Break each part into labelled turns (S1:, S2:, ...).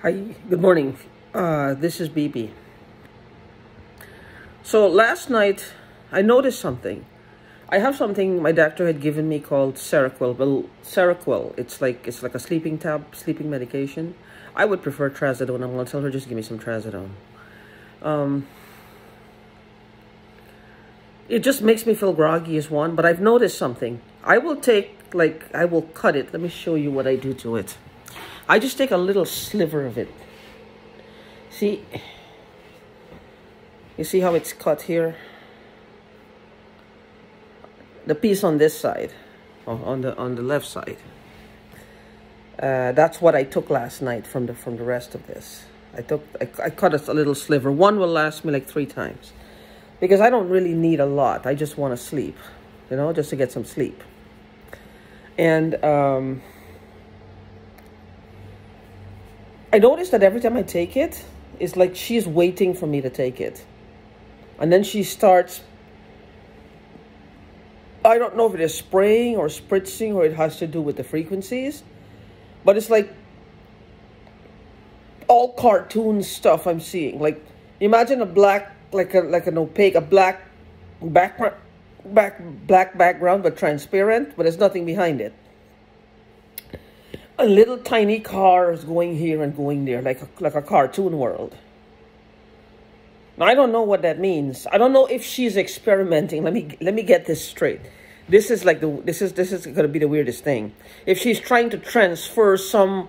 S1: Hi, good morning. This is BB. So last night, I noticed something. I have something my doctor had given me called Seroquel. Well, Seroquel, it's like a sleeping medication. I would prefer trazodone. I'm gonna tell her just give me some trazodone. Um, it just makes me feel groggy as one. But I've noticed something. I will cut it. Let me show you what I do to it. I just take a little sliver of it. See, you see how it's cut here? The piece on this side, on the left side. That's what I took last night from the rest of this. I cut a little sliver. One will last me like 3 times, because I don't really need a lot. I just want to sleep, just to get some sleep. And I noticed that every time I take it, it's like she's waiting for me to take it. And then she starts, I don't know if it is spraying or spritzing or it has to do with the frequencies, but it's like all cartoon stuff I'm seeing. Like, imagine a black, like an opaque, a black background, but transparent, but there's nothing behind it. A little tiny car is going here and going there, like a cartoon world. Now, I don't know what that means. I don't know if she's experimenting. Let me get this straight. This is going to be the weirdest thing. If she's trying to transfer some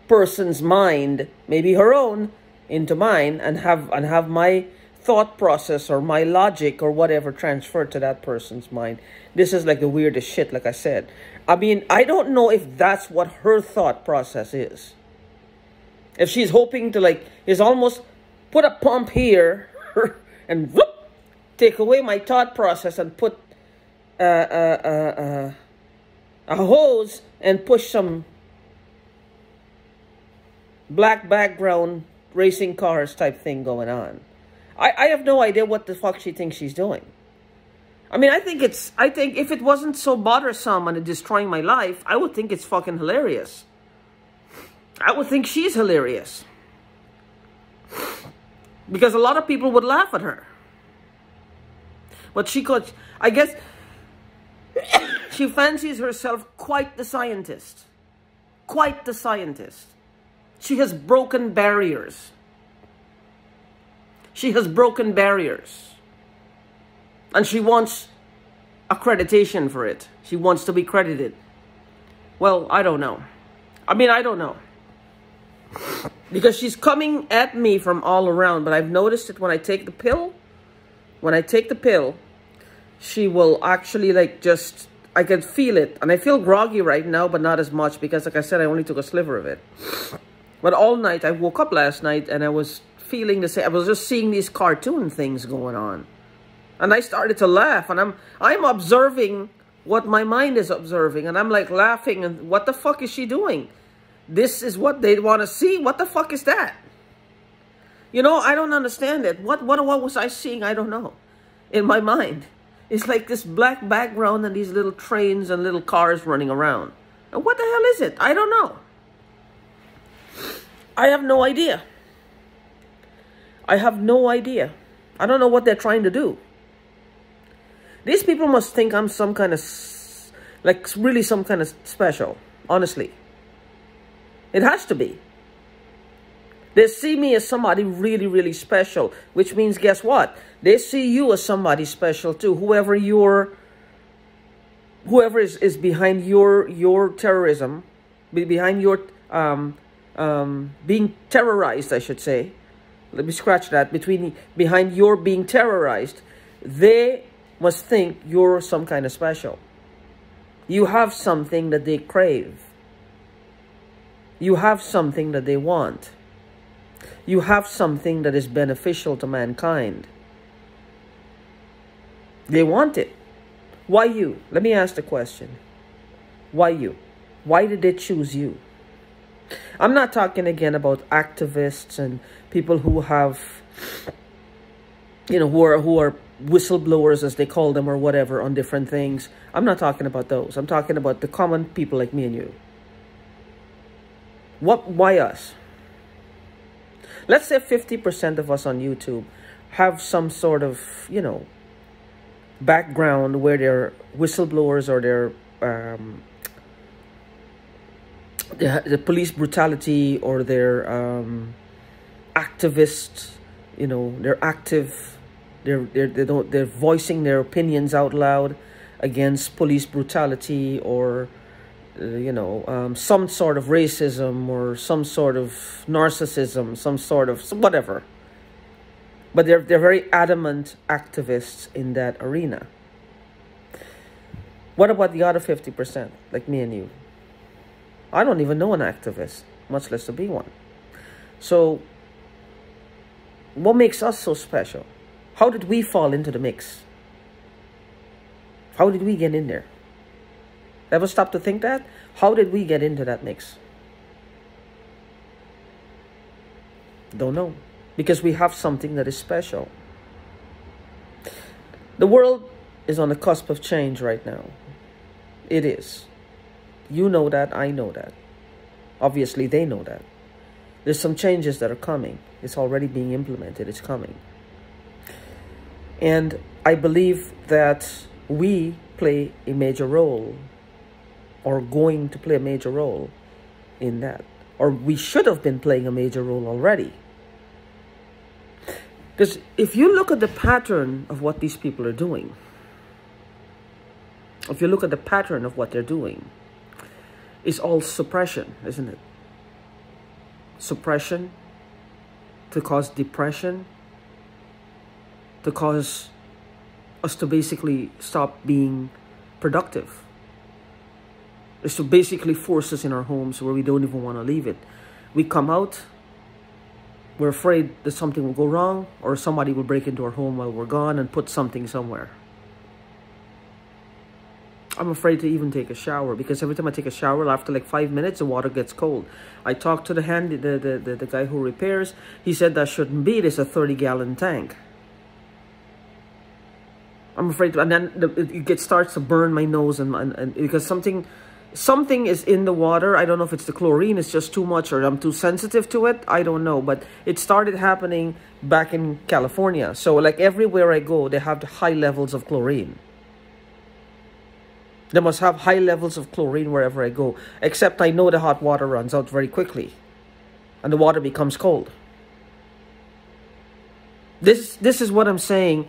S1: person's mind, maybe her own, into mine, and have my thought process or my logic or whatever transferred to that person's mind. This is like the weirdest shit, like I said. I mean, I don't know if that's what her thought process is. If she's hoping to, is almost put a pump here and whoop, take away my thought process and put a hose and push some black background racing cars type thing going on. I have no idea what the fuck she thinks she's doing. I mean, I think if it wasn't so bothersome and destroying my life, I would think it's fucking hilarious. I would think she's hilarious. Because a lot of people would laugh at her. But I guess, she fancies herself quite the scientist. Quite the scientist. She has broken barriers. She has broken barriers. And she wants accreditation for it. She wants to be credited. Well, I don't know. I mean, I don't know. Because she's coming at me from all around. But I've noticed that when I take the pill, she will actually I can feel it. And I feel groggy right now, but not as much. Because like I said, I only took a sliver of it. But all night, I woke up last night and I was feeling the same. I was just seeing these cartoon things going on. And I started to laugh, and I'm observing what my mind is observing, and I'm like laughing, and what the fuck is she doing? This is what they want to see? What the fuck is that? I don't understand it. What was I seeing? I don't know. In my mind. It's like this black background and these little trains and little cars running around. And what the hell is it? I don't know. I have no idea. I have no idea. I don't know what they're trying to do. These people must think I'm some kind of, really some kind of special, honestly. It has to be. They see me as somebody really, really special, which means, guess what? They see you as somebody special too. Whoever is behind your terrorism, behind your, being terrorized, I should say. Let me scratch that. Behind your being terrorized, they must think you're some kind of special. You have something that they crave. You have something that they want. You have something that is beneficial to mankind. They want it. Why you? Let me ask the question. Why you? Why did they choose you? I'm not talking again about activists and people who have, who are whistleblowers, as they call them, or whatever, on different things. I'm not talking about those. I'm talking about the common people like me and you. Why us? Let's say 50% of us on YouTube have some sort of, you know, background where they're whistleblowers or they're the police brutality, or they're activists. You know, they're active. They're voicing their opinions out loud against police brutality, or you know, some sort of racism, or some sort of narcissism, some sort of whatever. But they're very adamant activists in that arena. What about the other 50%, like me and you? I don't even know an activist, much less to be one. So, what makes us so special? How did we fall into the mix? How did we get in there? Ever stop to think that? How did we get into that mix? Don't know. Because we have something that is special. The world is on the cusp of change right now. It is. You know that, I know that. Obviously, they know that. There's some changes that are coming. It's already being implemented. It's coming. And I believe that we play a major role, or going to play a major role in that. Or we should have been playing a major role already. Because if you look at the pattern of what these people are doing, if you look at the pattern of what they're doing, it's all suppression, isn't it? Suppression to cause depression, to cause us to basically stop being productive. It's to basically force us in our homes where we don't even want to leave it. We come out, we're afraid that something will go wrong, or somebody will break into our home while we're gone and put something somewhere. I'm afraid to even take a shower, because every time I take a shower, after like 5 minutes, the water gets cold. I talked to the guy who repairs. He said that shouldn't be. There's a 30-gallon tank. I'm afraid to, and then it starts to burn my nose, and because something is in the water. I don't know if it's the chlorine, it's just too much, or I'm too sensitive to it. I don't know, but it started happening back in California. So like everywhere I go, they have the high levels of chlorine. They must have high levels of chlorine wherever I go. Except I know the hot water runs out very quickly, and the water becomes cold. This is what I'm saying.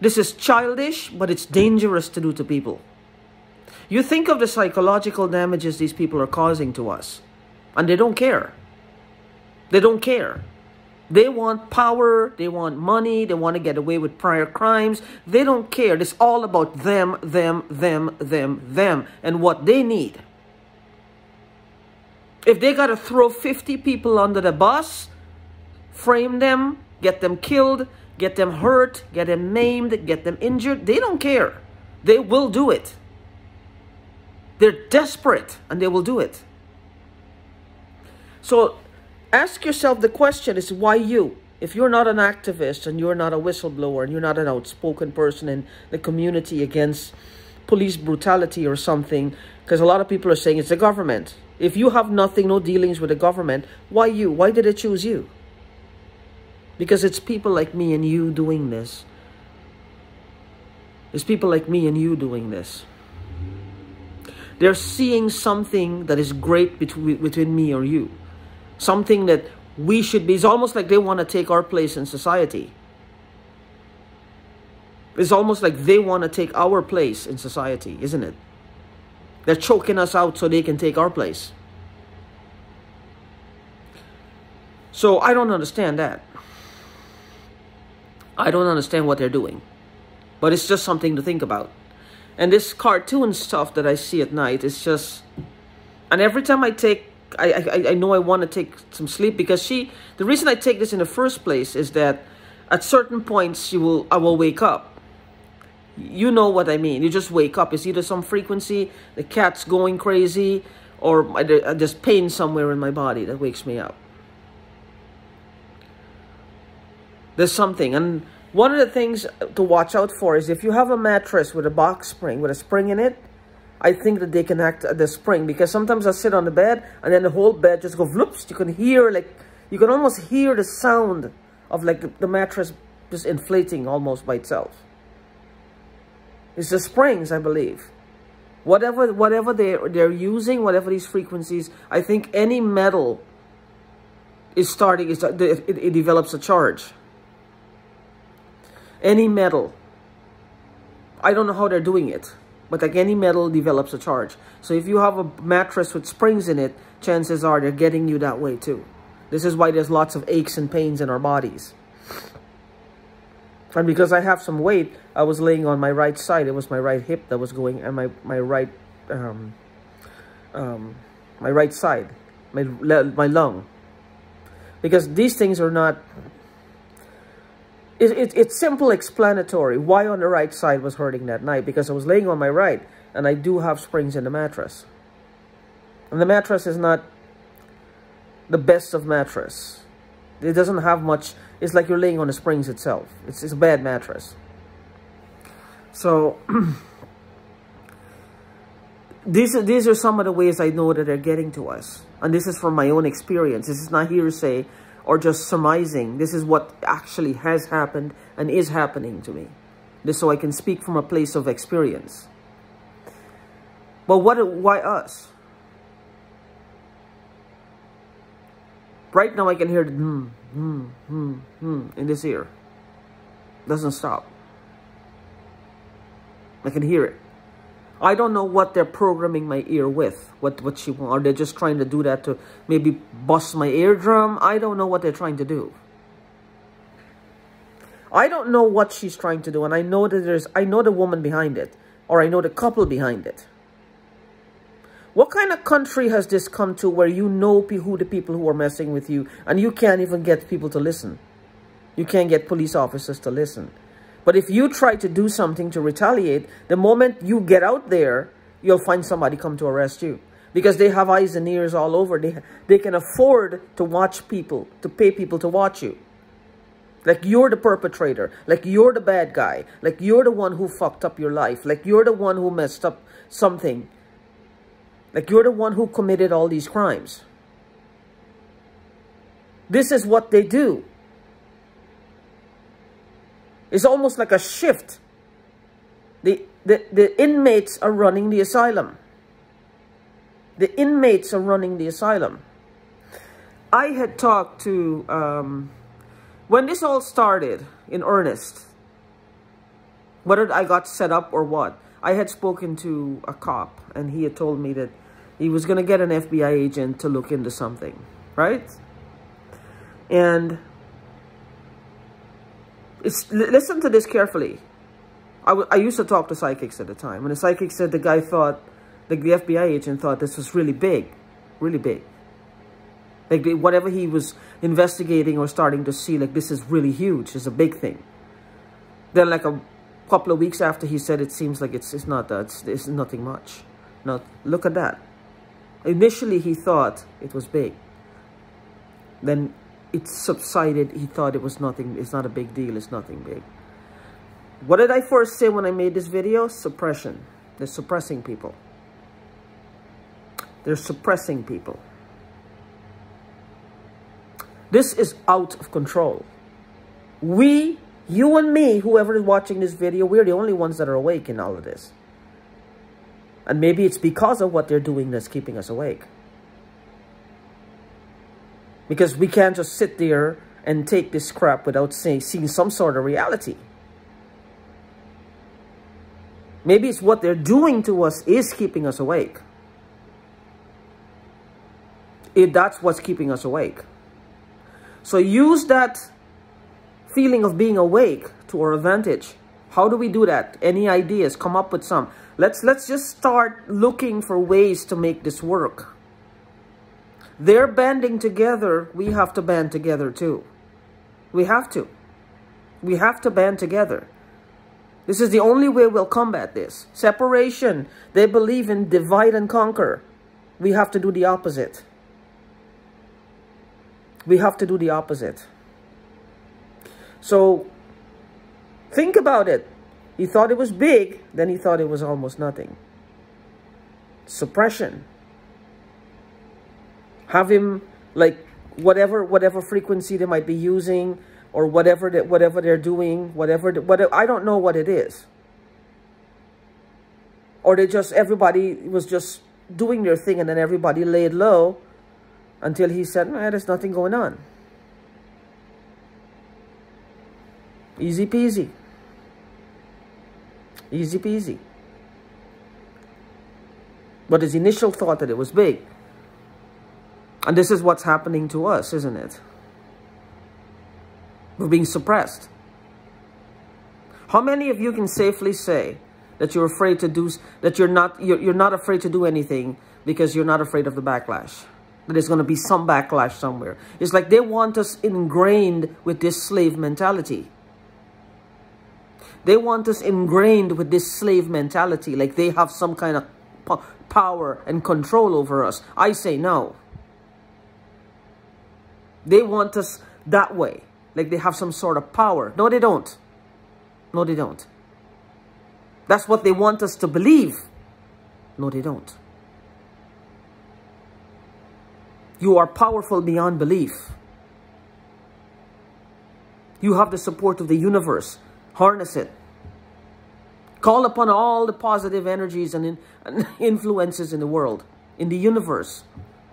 S1: This is childish, but it's dangerous to do to people. You think of the psychological damages these people are causing to us, and they don't care. They don't care. They want power, they want money, they want to get away with prior crimes. They don't care. It's all about them, and what they need. If they got to throw 50 people under the bus, frame them, get them killed, get them hurt, get them maimed, get them injured, they don't care. They will do it. They're desperate, and they will do it. So ask yourself the question is, why you? If you're not an activist, and you're not a whistleblower, and you're not an outspoken person in the community against police brutality or something, because a lot of people are saying it's the government. If you have nothing, no dealings with the government, why you? Why did they choose you? Because it's people like me and you doing this. It's people like me and you doing this. They're seeing something that is great between me or you. Something that we should be. It's almost like they want to take our place in society. It's almost like they want to take our place in society, isn't it? They're choking us out so they can take our place. So I don't understand that. I don't understand what they're doing. But it's just something to think about. And this cartoon stuff that I see at night is just... And every time I take... I know I want to take some sleep, because the reason I take this in the first place is that at certain points I will wake up. You know what I mean. You just wake up. It's either some frequency, the cat's going crazy, or there's pain somewhere in my body that wakes me up. There's something. And one of the things to watch out for is if you have a mattress with a box spring, with a spring in it, I think that they can act at the spring, because sometimes I sit on the bed and then the whole bed just go vloops. You can hear like You can almost hear the sound of like the mattress just inflating almost by itself. It's the springs, I believe. Whatever they're using, whatever these frequencies, I think any metal is starting, it develops a charge. Any metal. I don't know how they're doing it, but like any metal develops a charge. So if you have a mattress with springs in it, chances are they're getting you that way too. This is why there's lots of aches and pains in our bodies. And because I have some weight, I was laying on my right side. It was my right hip that was going, and my right side, my lung. Because these things are not. It's simple explanatory why on the right side was hurting that night, because I was laying on my right, and I do have springs in the mattress. And the mattress is not the best of mattress. It doesn't have much. It's like you're laying on the springs itself. It's a bad mattress. So these are some of the ways I know that they're getting to us. And this is from my own experience. This is not hearsay or just surmising. This is what actually has happened and is happening to me. This so I can speak from a place of experience. But why us? Right now I can hear the in this ear. Doesn't stop. I can hear it. I don't know what they're programming my ear with. What she want. Are they just trying to do that to maybe bust my eardrum? I don't know what they're trying to do. I don't know what she's trying to do, and I know that I know the woman behind it, or I know the couple behind it. What kind of country has this come to where you know who the people who are messing with you, and you can't even get people to listen? You can't get police officers to listen. But if you try to do something to retaliate, the moment you get out there, you'll find somebody come to arrest you. Because they have eyes and ears all over. They can afford to watch people, to pay people to watch you. Like you're the perpetrator. Like you're the bad guy. Like you're the one who fucked up your life. Like you're the one who messed up something. Like you're the one who committed all these crimes. This is what they do. It's almost like a shift. The inmates are running the asylum. The inmates are running the asylum. I had talked to, when this all started in earnest, whether I got set up or what, I had spoken to a cop, and he had told me that he was going to get an FBI agent to look into something, right? And listen to this carefully. I used to talk to psychics at the time, and the psychic said the guy thought, like the FBI agent thought this was really big, really big. Like whatever he was investigating or starting to see, like this is really huge, it's a big thing. Then like a couple of weeks after he said it seems like it's not that, it's nothing much. Now look at that. Initially he thought it was big. Then it subsided. He thought it was nothing. It's not a big deal. It's nothing big. What did I first say when I made this video? Suppression. They're suppressing people. They're suppressing people. This is out of control. We, you and me, whoever is watching this video, we're the only ones that are awake in all of this. And maybe it's because of what they're doing that's keeping us awake. Because we can't just sit there and take this crap without seeing some sort of reality. Maybe it's what they're doing to us is keeping us awake. That's what's keeping us awake. So use that feeling of being awake to our advantage. How do we do that? Any ideas? Come up with some. Let's just start looking for ways to make this work. They're banding together. We have to band together too. We have to. We have to band together. This is the only way we'll combat this. Separation. They believe in divide and conquer. We have to do the opposite. We have to do the opposite. So, think about it. He thought it was big, then he thought it was almost nothing. Suppression. Have him, like, whatever frequency they might be using, or whatever they're doing, whatever I don't know what it is. Or everybody was just doing their thing, and then everybody laid low until he said, there's nothing going on. Easy peasy. Easy peasy. But his initial thought that it was big. And this is what's happening to us, isn't it? We're being suppressed. How many of you can safely say that you're afraid to do, that you're not afraid to do anything because you're not afraid of the backlash? That there's going to be some backlash somewhere. It's like they want us ingrained with this slave mentality. They want us ingrained with this slave mentality, like they have some kind of power and control over us. I say no. They want us that way, like they have some sort of power. No, they don't. No, they don't. That's what they want us to believe. No, they don't. You are powerful beyond belief. You have the support of the universe. Harness it. Call upon all the positive energies and influences in the world, in the universe.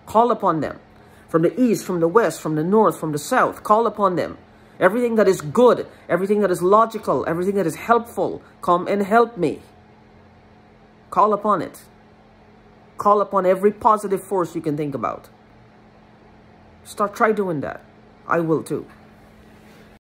S1: Call upon them. From the east, from the west, from the north, from the south. Call upon them. Everything that is good, everything that is logical, everything that is helpful, come and help me. Call upon it. Call upon every positive force you can think about. Try doing that. I will too.